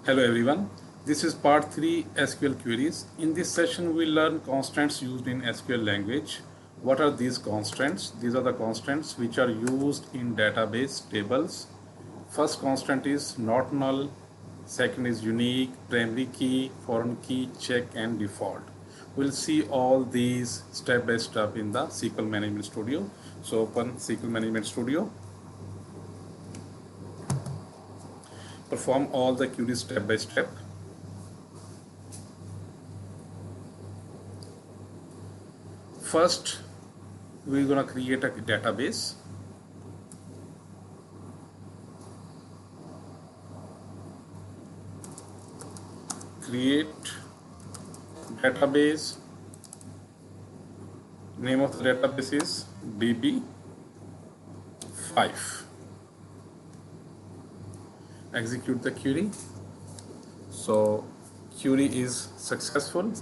Hello everyone, this is part 3 SQL queries. In this session we learn constraints used in SQL language. What are these constraints? These are the constraints which are used in database tables. First constraint is not null, second is unique, primary key, foreign key, check and default. We'll see all these step by step in the SQL Management Studio. So open SQL Management Studio. Perform all the queries step by step. First, we're going to create a database. Create database. Name of the database is DB5. Execute the query. So query is successful.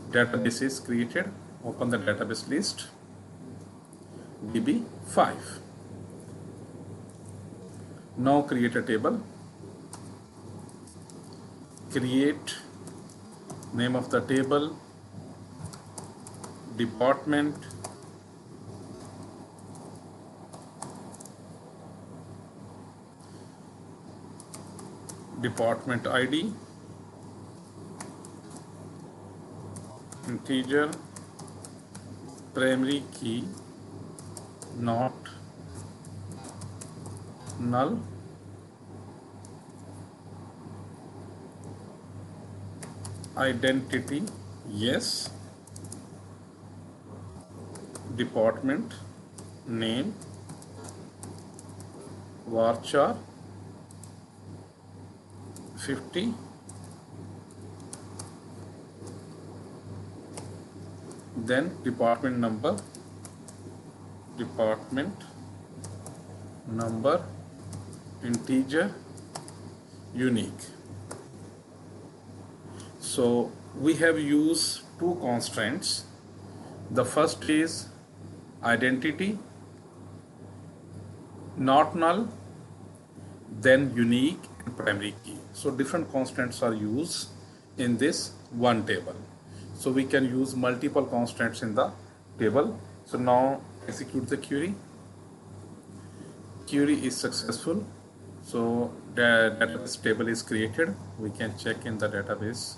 Database is created. Open the database list. DB5. Now create a table. Create name of the table, department, department ID, integer, primary key, not null, identity, yes, department, name, VARCHAR 50, then department number, integer, unique. So we have used two constraints. The first is identity, not null, then unique and primary key. So different constraints are used in this one table. So we can use multiple constraints in the table. So now execute the query. Query is successful. So the database table is created. We can check in the database.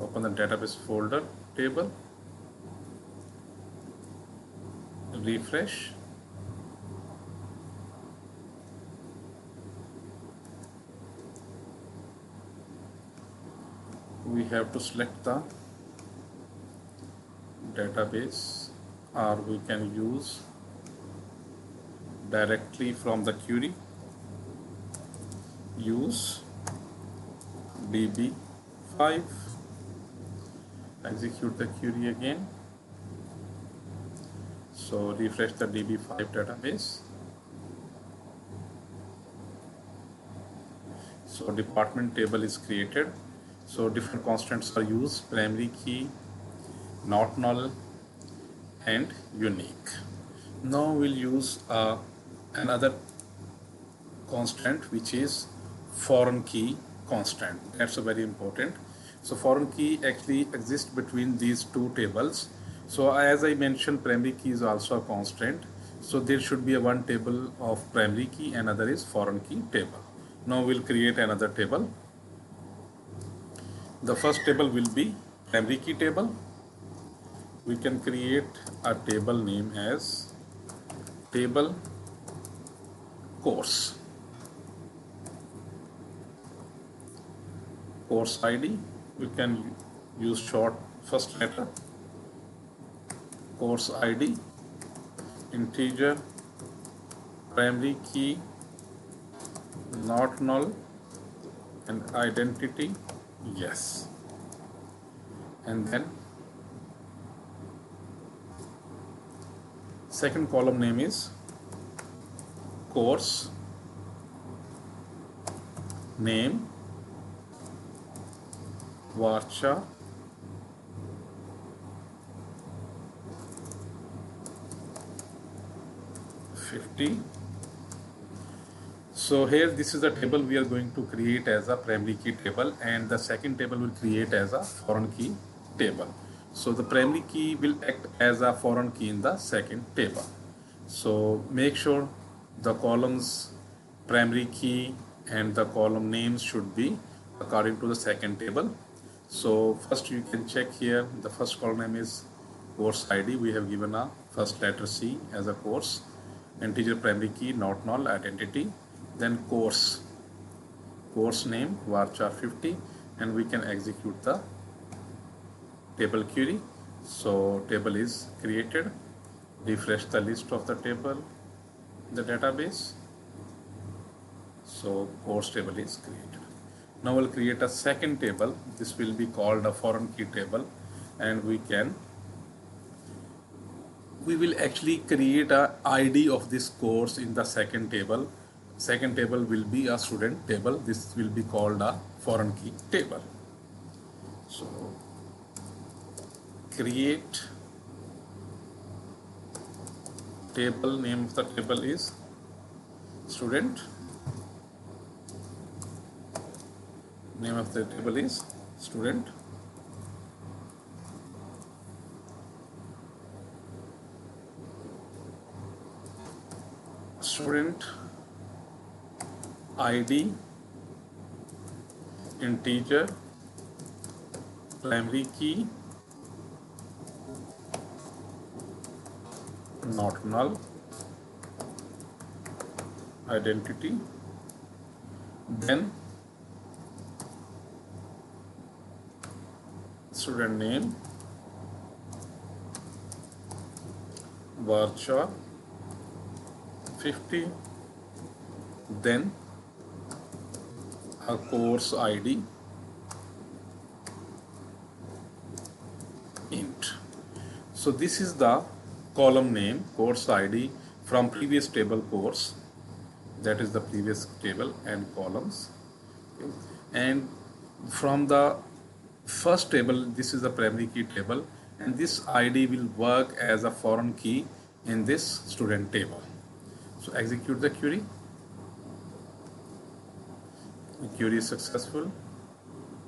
Open the database folder table. Refresh. We have to select the database, or we can use directly from the query. Use DB5. Execute the query again. So refresh the DB5 database. So department table is created. So different constants are used: primary key, not null, and unique. Now we'll use another constant, which is foreign key constant. That's a very important. So foreign key actually exists between these two tables. So as I mentioned, primary key is also a constant. So there should be a one table of primary key, another is foreign key table. Now we'll create another table. The first table will be primary key table. We can create a table name as table course. Course ID, we can use short first letter. Course ID, integer, primary key, not null, and identity, yes. And then second column name is course name, VARCHAR 50. So here this is the table we are going to create as a primary key table, and the second table will create as a foreign key table. So the primary key will act as a foreign key in the second table. So make sure the columns primary key and the column names should be according to the second table. So first you can check here, the first column name is course ID. We have given a first letter C as a course, integer primary key, not null, identity, then course name varchar 50, and we can execute the table query. So table is created, refresh the list of the table, the database. So course table is created. Now we'll create a second table. This will be called a foreign key table, and we will actually create a ID of this course in the second table. Second table will be a student table. This will be called a foreign key table. So create table, name of the table is student, name of the table is student, student ID, integer, primary key, not null, identity, then student name, varchar 50, then a course ID int. So this is the column name, course ID from previous table course, that is the previous table and columns. Okay. And from the first table, this is the primary key table, and this ID will work as a foreign key in this student table. So execute the query. The query is successful.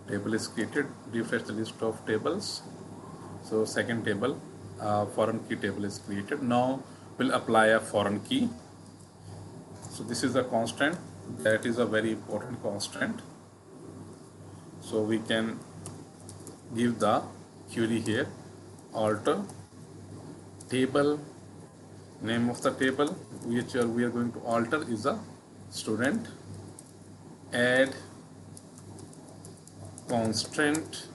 Table is created. Refresh the list of tables. So second table, foreign key table is created. Now we'll apply a foreign key. So this is a constant. That is a very important constant. So we can give the query here, alter table, name of the table which we are going to alter is a student, add constraint,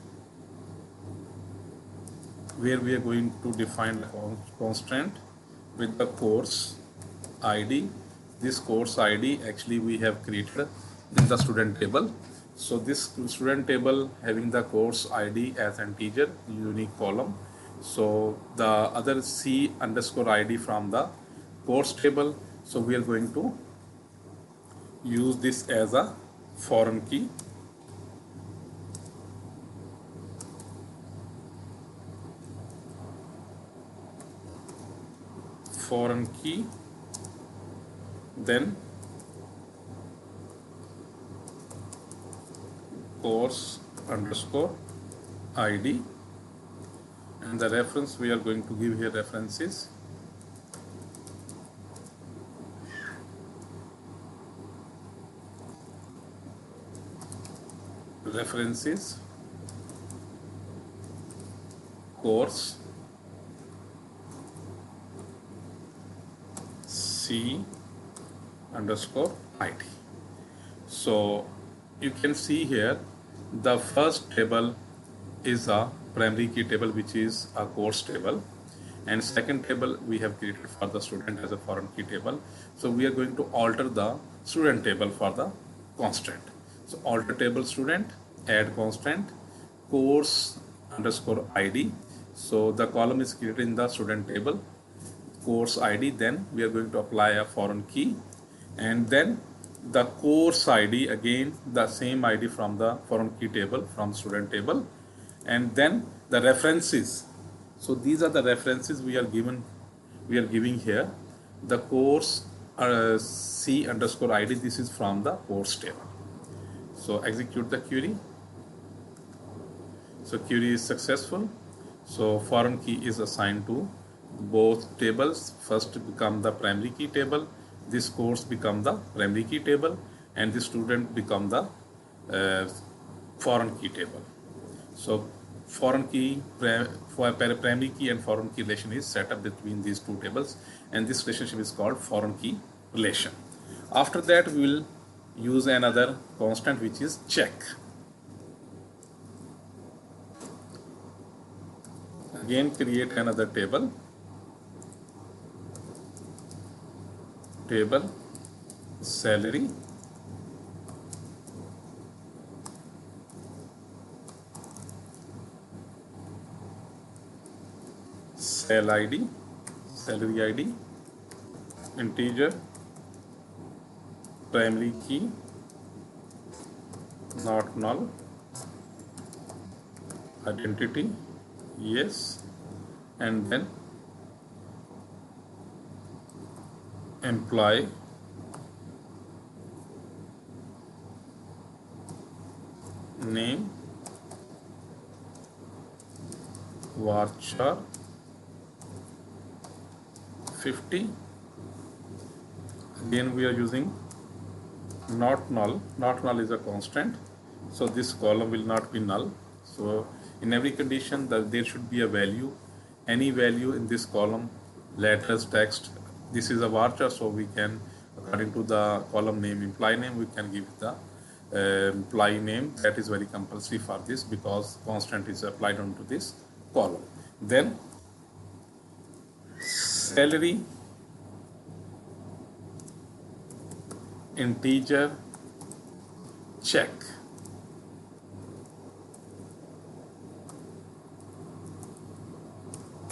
where we are going to define the constraint with the course ID. This course ID actually we have created in the student table. So this student table having the course ID as integer, unique column. So the other C underscore ID from the course table. So we are going to use this as a foreign key. Foreign key, then course underscore ID, and the reference we are going to give here references course C underscore ID. So you can see here the first table is a primary key table, which is a course table, and second table we have created for the student as a foreign key table. So we are going to alter the student table for the constraint. So alter table student, add constraint, course underscore ID. So the column is created in the student table, course ID, then we are going to apply a foreign key, and then the course ID, again the same ID from the foreign key table from student table, and then the references. So these are the references we are giving here, the course C underscore ID, this is from the course table. So execute the query. So query is successful. So foreign key is assigned to both tables. First become the primary key table, this course become the primary key table, and the student become the foreign key table. So foreign key, primary key and foreign key relation is set up between these two tables, and this relationship is called foreign key relation. After that we will use another constant which is check. Again create another table salary, salary ID, integer, primary key, not null, identity, yes, and then employee name, VARCHAR 50. Again we are using not null. Not null is a constant, so this column will not be null. So in every condition that there should be a value, any value in this column, letters, text. This is a varchar, so we can, according to the column name, employee name, we can give the employee name. That is very compulsory for this because constant is applied onto this column. Then salary, integer, check.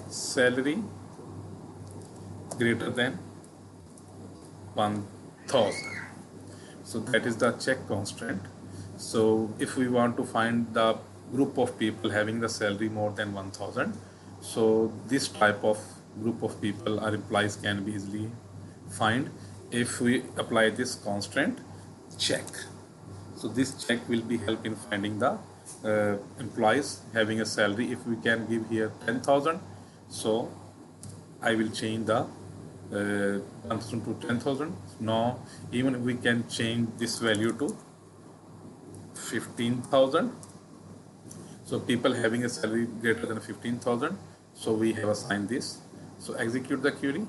Salary greater than 1000. So that is the check constraint. So if we want to find the group of people having the salary more than 1000, so this type of group of people or employees can be easily find if we apply this constraint check. So this check will be help in finding the employees having a salary. If we can give here 10,000, so I will change the 1000 to 10,000. Now even we can change this value to 15,000. So people having a salary greater than 15,000. So we have assigned this. So execute the query.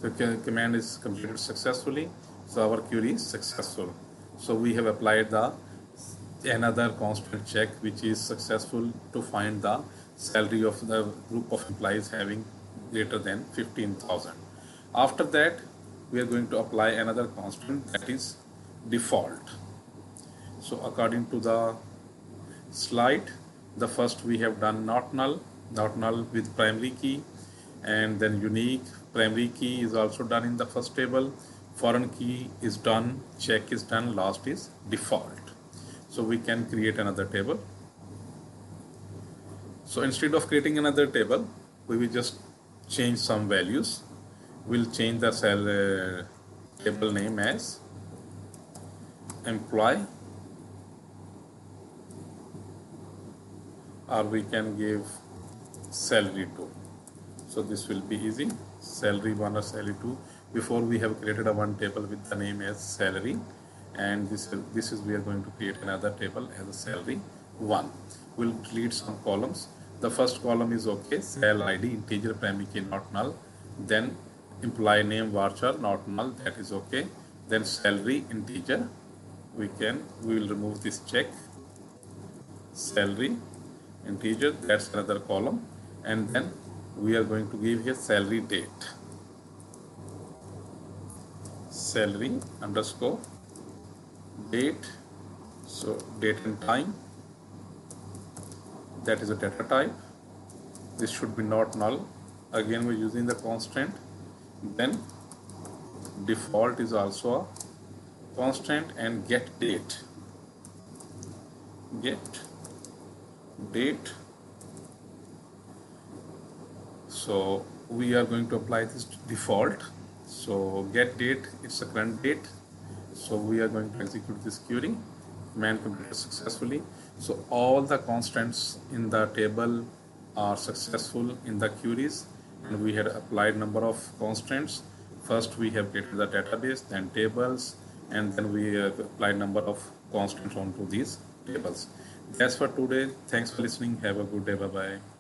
The command is completed successfully. So our query is successful. So we have applied the another constant check which is successful to find the salary of the group of employees having greater than 15,000. After that we are going to apply another constant, that is default. So according to the slide, the first we have done not null with primary key, and then unique. Primary key is also done in the first table, foreign key is done, check is done, last is default. So we can create another table. So instead of creating another table, we will just change some values. We'll change the cell table name as employee, or we can give salary 2. So this will be easy, salary 1 or salary 2. Before we have created a one table with the name as salary, and this is we are going to create another table as a salary 1. We'll delete some columns. The first column is okay, sal ID, integer, primary key not null. Then employee name varchar not null, that is okay. Then salary integer, we will remove this check, salary integer, that's another column. And then we are going to give here salary date, salary underscore date. So date and time, that is a data type. This should be not null. Again we're using the constant. Then default is also a constant, and get date, So we are going to apply this default. So get date, it's a current date. So we are going to execute this query, man completed successfully. So all the constants in the table are successful in the queries, and we had applied number of constants. First we have created the database, then tables, and then we have applied number of constants onto these tables. That's for today. Thanks for listening. Have a good day. Bye bye.